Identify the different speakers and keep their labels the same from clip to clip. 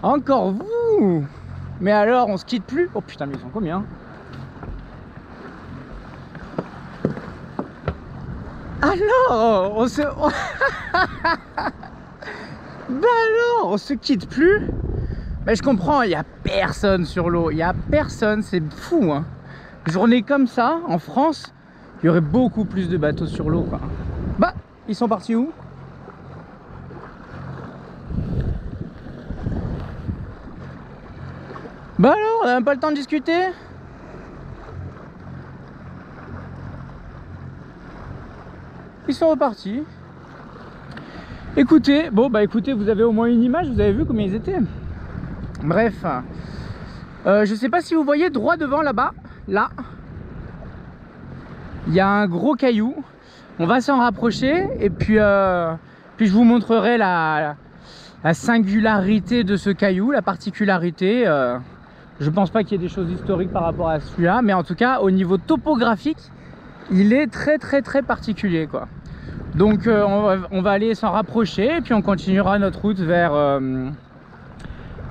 Speaker 1: Encore vous? Mais alors, on se quitte plus? Oh putain, mais ils sont combien? Alors, on se... Bah alors, on se quitte plus? Mais je comprends, il n'y a personne sur l'eau. Il n'y a personne, c'est fou, hein. Journée comme ça, en France, il y aurait beaucoup plus de bateaux sur l'eau, quoi. Bah, ils sont partis où? Bah alors, on n'a même pas le temps de discuter? Ils sont repartis. Écoutez, bon bah écoutez, vous avez au moins une image, vous avez vu combien ils étaient. Bref, je sais pas si vous voyez droit devant là-bas, là, il y a un gros caillou. On va s'en rapprocher et puis je vous montrerai la singularité de ce caillou, la particularité. Je pense pas qu'il y ait des choses historiques par rapport à celui-là, mais en tout cas au niveau topographique, il est très particulier, quoi. Donc on va aller s'en rapprocher et puis on continuera notre route vers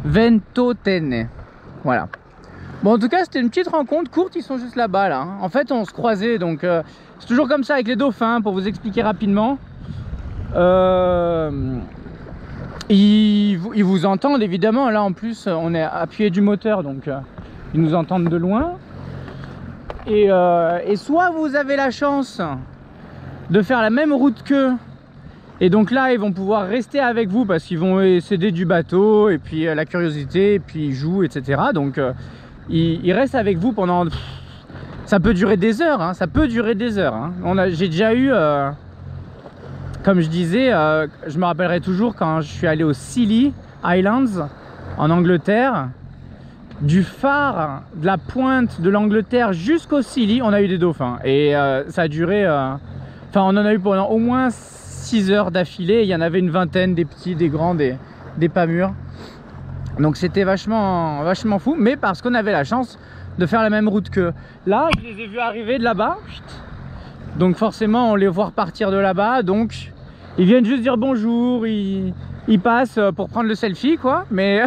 Speaker 1: Ventotene. Voilà. Bon, en tout cas, c'était une petite rencontre courte, ils sont juste là-bas, là. En fait, on se croisait, donc c'est toujours comme ça avec les dauphins, pour vous expliquer rapidement. Ils vous entendent, évidemment. Là, en plus, on est appuyé du moteur, donc ils nous entendent de loin. Et soit vous avez la chance de faire la même route qu'eux, et donc là ils vont pouvoir rester avec vous parce qu'ils vont s'aider du bateau et puis la curiosité et puis ils jouent, etc. Donc ils restent avec vous pendant, ça peut durer des heures, hein, ça peut durer des heures, hein. J'ai déjà eu comme je disais, je me rappellerai toujours quand je suis allé aux Scilly Islands en Angleterre, du phare de la pointe de l'Angleterre jusqu'au Scilly, on a eu des dauphins et ça a duré enfin, on en a eu pendant au moins 6 heures d'affilée. Il y en avait une vingtaine, des petits, des grands, des pas mûrs. Donc c'était vachement fou, mais parce qu'on avait la chance de faire la même route qu'eux. Là, je les ai vus arriver de là-bas. Donc forcément, on les voit repartir de là-bas. Donc ils viennent juste dire bonjour, ils passent pour prendre le selfie, quoi. Mais,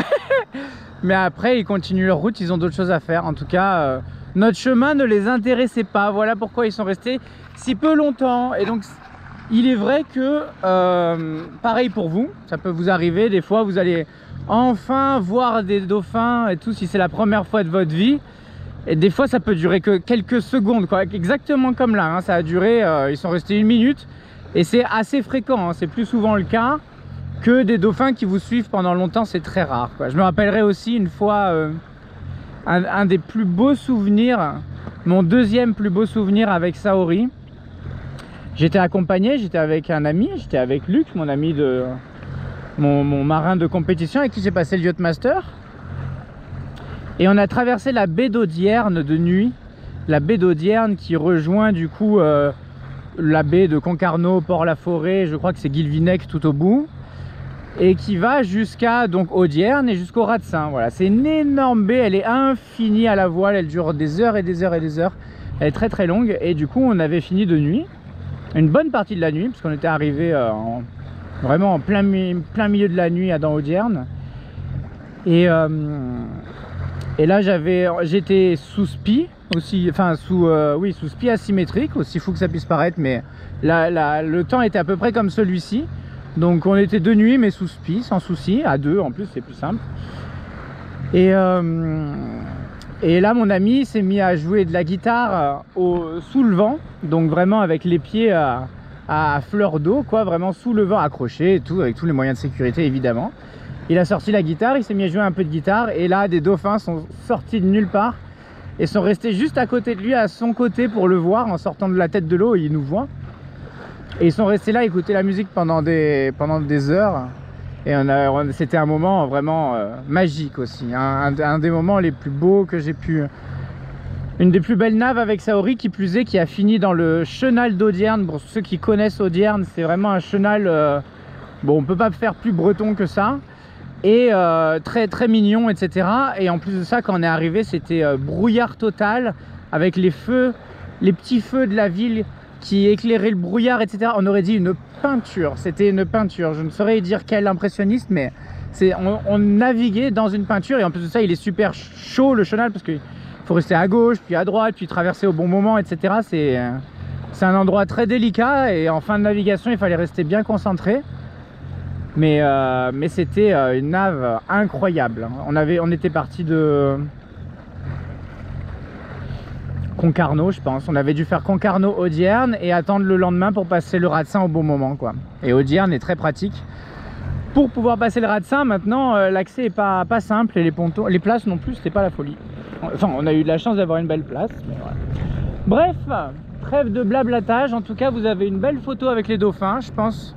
Speaker 1: mais après, ils continuent leur route, ils ont d'autres choses à faire. En tout cas, notre chemin ne les intéressait pas. Voilà pourquoi ils sont restés si peu longtemps. Et donc il est vrai que pareil pour vous, ça peut vous arriver des fois, vous allez enfin voir des dauphins et tout, si c'est la première fois de votre vie, et des fois ça peut durer que quelques secondes, quoi. Exactement comme là, hein. Ça a duré, ils sont restés 1 minute et c'est assez fréquent, hein. C'est plus souvent le cas que des dauphins qui vous suivent pendant longtemps, c'est très rare, quoi. Je me rappellerai aussi une fois un des plus beaux souvenirs, mon deuxième plus beau souvenir avec Saori. J'étais accompagné, j'étais avec un ami, j'étais avec Luc, mon ami de mon marin de compétition avec qui j'ai passé le yacht master. Et on a traversé la baie d'Audierne de nuit, la baie d'Audierne qui rejoint du coup la baie de Concarneau, Port-la-Forêt, je crois que c'est Guilvinec tout au bout, et qui va jusqu'à donc Audierne et jusqu'au Ratsin. Voilà, c'est une énorme baie, elle est infinie à la voile, elle dure des heures et des heures et des heures, elle est très longue. Et du coup on avait fini de nuit, une bonne partie de la nuit, parce qu'on était arrivé vraiment en plein milieu de la nuit dans Audierne. Et là j'étais sous spi aussi, enfin oui, sous spi asymétrique, aussi fou que ça puisse paraître, mais le temps était à peu près comme celui-ci. Donc on était de nuit mais sous spi, sans souci, à deux en plus, c'est plus simple. Et là mon ami s'est mis à jouer de la guitare sous le vent, donc vraiment avec les pieds à fleur d'eau, quoi, vraiment sous le vent, accroché et tout, avec tous les moyens de sécurité évidemment. Il a sorti la guitare, il s'est mis à jouer un peu de guitare, et là des dauphins sont sortis de nulle part et sont restés juste à côté de lui, à son côté, pour le voir en sortant de la tête de l'eau. Il nous voit et ils sont restés là à écouter la musique pendant des heures. Et c'était un moment vraiment magique aussi, hein. Un des moments les plus beaux que j'ai pu... Une des plus belles naves avec Saori, qui plus est, qui a fini dans le chenal d'Audierne. Pour ceux qui connaissent Audierne, c'est vraiment un chenal... bon, on peut pas faire plus breton que ça. Et très mignon, etc. Et en plus de ça, quand on est arrivé, c'était brouillard total, avec les feux, les petits feux de la ville qui éclairait le brouillard, etc. On aurait dit une peinture, c'était une peinture. Je ne saurais dire quel impressionniste, mais On naviguait dans une peinture, et en plus de ça il est super chaud le chenal, parce qu'il faut rester à gauche puis à droite puis traverser au bon moment, etc. C'est un endroit très délicat, et en fin de navigation il fallait rester bien concentré. Mais c'était une nave incroyable. On était parti de Concarneau, je pense. On avait dû faire Concarneau-Audierne et attendre le lendemain pour passer le Ratsin au bon moment, quoi. Et Audierne est très pratique pour pouvoir passer le Ratsin. Maintenant, l'accès est pas simple, et les places non plus, c'était pas la folie. Enfin, on a eu de la chance d'avoir une belle place, mais voilà. Bref, trêve de blablatage. En tout cas, vous avez une belle photo avec les dauphins, je pense.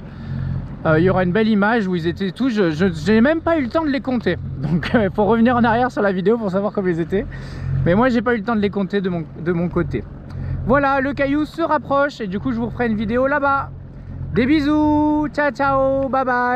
Speaker 1: Il y aura une belle image où ils étaient tous. Je n'ai même pas eu le temps de les compter. Donc il faut revenir en arrière sur la vidéo pour savoir comment ils étaient. Mais moi j'ai pas eu le temps de les compter de mon côté. Voilà, le caillou se rapproche, et du coup je vous referai une vidéo là-bas. Des bisous, ciao ciao, bye bye.